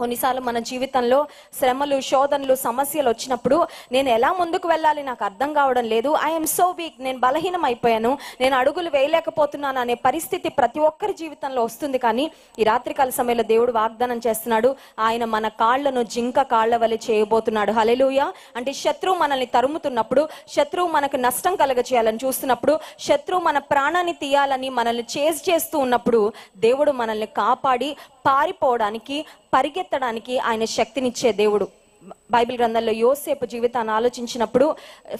కొన్నిసార్లు మన జీవితంలో శ్రమలు, శోధనలు, సమస్యలు వచ్చినప్పుడు నేను ఎలా ముందుకు వెళ్ళాలి నాకు అర్థం కావడం లేదు, ఐఎమ్ సో వీక్, నేను బలహీనం అయిపోయాను, నేను అడుగులు వేయలేకపోతున్నాను అనే పరిస్థితి ప్రతి ఒక్కరి జీవితంలో వస్తుంది. కానీ ఈ రాత్రికాల సమయంలో దేవుడు వాగ్దానం చేస్తున్నాడు, ఆయన మన కాళ్లను జింక కాళ్ల వలె చేయబోతున్నాడు. హల్లెలూయా. అంటే శత్రువు మనల్ని తరుముతున్నప్పుడు, శత్రువు మనకు నష్టం కలగచేయాలని చూస్తున్నప్పుడు, శత్రువు మన ప్రాణాన్ని తీయాలని మనల్ని చేజ్ చేస్తూ ఉన్నప్పుడు దేవుడు మనల్ని కాపాడి పారిపోవడానికి, పరిగెత్తడానికి ఆయన శక్తినిచ్చే దేవుడు. బైబిల్ గ్రంథంలో యోసేపు జీవితాన్ని ఆలోచించినప్పుడు,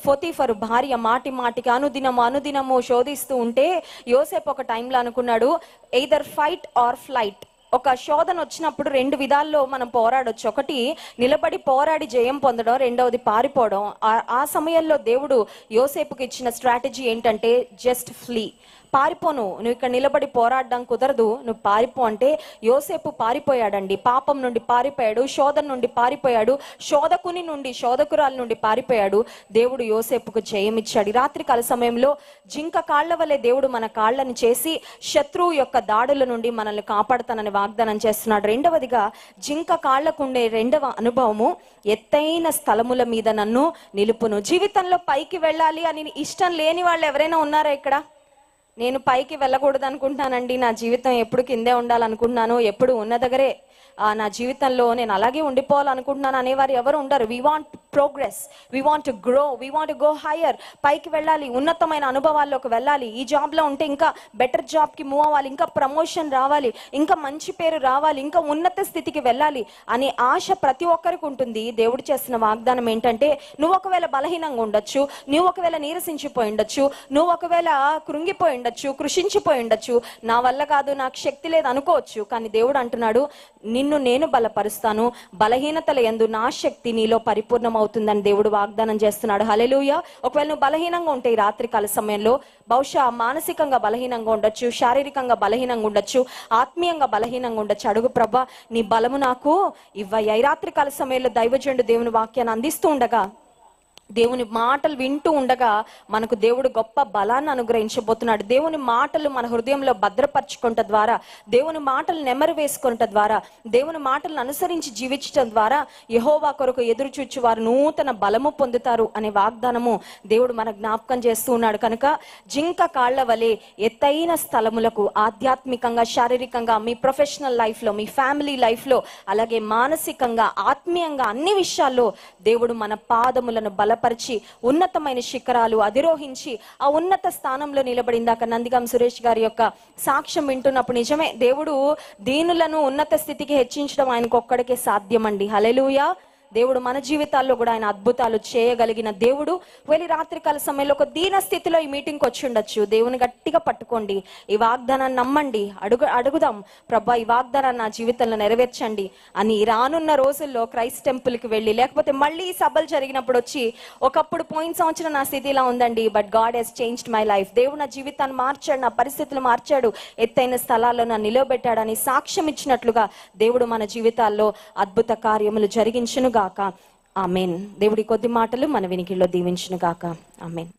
పోతీఫరు భార్య మాటి మాటికి అనుదినము శోధిస్తూ ఉంటే యోసేపు ఒక టైంలో అనుకున్నాడు, ఎయిదర్ ఫైట్ ఆర్ ఫ్లైట్. ఒక శోధన వచ్చినప్పుడు రెండు విధాల్లో మనం పోరాడొచ్చు. ఒకటి నిలబడి పోరాడి జయం పొందడం, రెండవది పారిపోవడం. ఆ సమయంలో దేవుడు యోసేపుకి ఇచ్చిన స్ట్రాటజీ ఏంటంటే జస్ట్ ఫ్లీ. పారిపోను, నువ్వు ఇక్కడ నిలబడి పోరాడడం కుదరదు, నువ్వు పారిపో అంటే యోసేపు పారిపోయాడండి. పాపం నుండి పారిపోయాడు, శోధన నుండి పారిపోయాడు, శోధకుని నుండి, శోధకురాల నుండి పారిపోయాడు. దేవుడు యోసేపుకు జయమిచ్చాడు. రాత్రికాల సమయంలో జింక కాళ్ల వలె దేవుడు మన కాళ్ళని చేసి శత్రువు యొక్క దాడుల నుండి మనల్ని కాపాడుతానని వాగ్దానం చేస్తున్నాడు. రెండవదిగా జింక కాళ్లకుండే రెండవ అనుభవము, ఎత్తైన స్థలముల మీద నన్ను నిలుపును. జీవితంలో పైకి వెళ్ళాలి అని ఇష్టం లేని వాళ్ళు ఎవరైనా ఉన్నారా ఇక్కడ? నేను పైకి వెళ్ళకూడదు అనుకుంటున్నానండి, నా జీవితం ఎప్పుడు కిందే ఉండాలనుకుంటున్నాను, ఎప్పుడు ఉన్న దగ్గరే నా జీవితంలో నేను అలాగే ఉండిపోవాలనుకుంటున్నాను అనేవారు ఎవరు ఉండరు. We want progress, we want to grow, we want to go higher. పైకి వెళ్ళాలి, ఉన్నతమైన అనుభవాల్లోకి వెళ్ళాలి, ఈ జాబ్లో ఉంటే ఇంకా బెటర్ జాబ్కి మూవ్ అవ్వాలి, ఇంకా ప్రమోషన్ రావాలి, ఇంకా మంచి పేరు రావాలి, ఇంకా ఉన్నత స్థితికి వెళ్ళాలి అనే ఆశ ప్రతి ఒక్కరికి ఉంటుంది. దేవుడు చేసిన వాగ్దానం ఏంటంటే, నువ్వు ఒకవేళ బలహీనంగా ఉండొచ్చు, నువ్వు ఒకవేళ నీరసించిపోయి ఉండొచ్చు, నువ్వు ఒకవేళ కృంగిపోయి ఉండొచ్చు, కృషించిపోయి ఉండొచ్చు, నా వల్ల కాదు, నాకు శక్తి లేదు అనుకోవచ్చు. కానీ దేవుడు అంటున్నాడు, నిన్ను నేను బలపరుస్తాను, బలహీనతల యందు నా శక్తి నీలో పరిపూర్ణమవుతుందని దేవుడు వాగ్దానం చేస్తున్నాడు. హల్లెలూయా. ఒకవేళ నువ్వు బలహీనంగా ఉంటే ఈ రాత్రికాల సమయంలో, బహుశా మానసికంగా బలహీనంగా ఉండొచ్చు, శారీరకంగా బలహీనంగా ఉండొచ్చు, ఆత్మీయంగా బలహీనంగా ఉండొచ్చు. అడుగు, ప్రభా నీ బలము నాకు ఇవ్వయ్యా. ఈ రాత్రికాల సమయంలో దైవజనుడు దేవుని వాక్యాన్ని అందిస్తూ ఉండగా, దేవుని మాటలు వింటూ ఉండగా మనకు దేవుడు గొప్ప బలాన్ని అనుగ్రహించబోతున్నాడు. దేవుని మాటలు మన హృదయంలో భద్రపరచుకుంట ద్వారా, దేవుని మాటలు నెమరు వేసుకుంట ద్వారా, దేవుని మాటలను అనుసరించి జీవించడం ద్వారా యెహోవా కొరకు ఎదురు చూచి వారు నూతన బలము పొందుతారు అనే వాగ్దానము దేవుడు మన జ్ఞాపకం చేస్తూ ఉన్నాడు. కనుక జింక కాళ్ల వలె ఎత్తైన స్థలములకు, ఆధ్యాత్మికంగా, శారీరకంగా, మీ ప్రొఫెషనల్ లైఫ్లో, మీ ఫ్యామిలీ లైఫ్లో, అలాగే మానసికంగా, ఆత్మీయంగా అన్ని విషయాల్లో దేవుడు మన పాదములను బలపరిచి ఉన్నతమైన శిఖరాలు అధిరోహించి ఆ ఉన్నత స్థానంలో నిలబడిందాక నందిగం సురేష్ గారి యొక్క సాక్ష్యం వింటున్నప్పుడు నిజమే, దేవుడు దీనులను ఉన్నత స్థితికి హెచ్చించడం ఆయనకు ఒక్కడికే సాధ్యమండి. హల్లెలూయా. దేవుడు మన జీవితాల్లో కూడా ఆయన అద్భుతాలు చేయగలిగిన దేవుడు. వెళ్ళి రాత్రికాల సమయంలో ఒక దీన స్థితిలో ఈ మీటింగ్కి వచ్చి ఉండొచ్చు. దేవుని గట్టిగా పట్టుకోండి, ఈ వాగ్దానాన్ని నమ్మండి, అడుగుదాం, ప్రభా ఈ వాగ్దానాన్ని నా జీవితంలో నెరవేర్చండి అని. రానున్న రోజుల్లో క్రైస్ట్ టెంపుల్కి వెళ్ళి, లేకపోతే మళ్ళీ సభలు జరిగినప్పుడు వచ్చి, ఒకప్పుడు పోయిన సంవత్సరం నా స్థితి ఇలా ఉందండి, but God has changed my life, దేవుడు నా జీవితాన్ని మార్చాడు, నా పరిస్థితులు మార్చాడు, ఎత్తైన స్థలాల్లో నన్ను నిలబెట్టాడని సాక్ష్యం ఇచ్చినట్లుగా దేవుడు మన జీవితాల్లో అద్భుత కార్యములు జరిగించును గాక. ఆమేన్. దేవుడి కొద్ది మాటలు మన వినికిడిలో దీవించును గాక. ఆమేన్.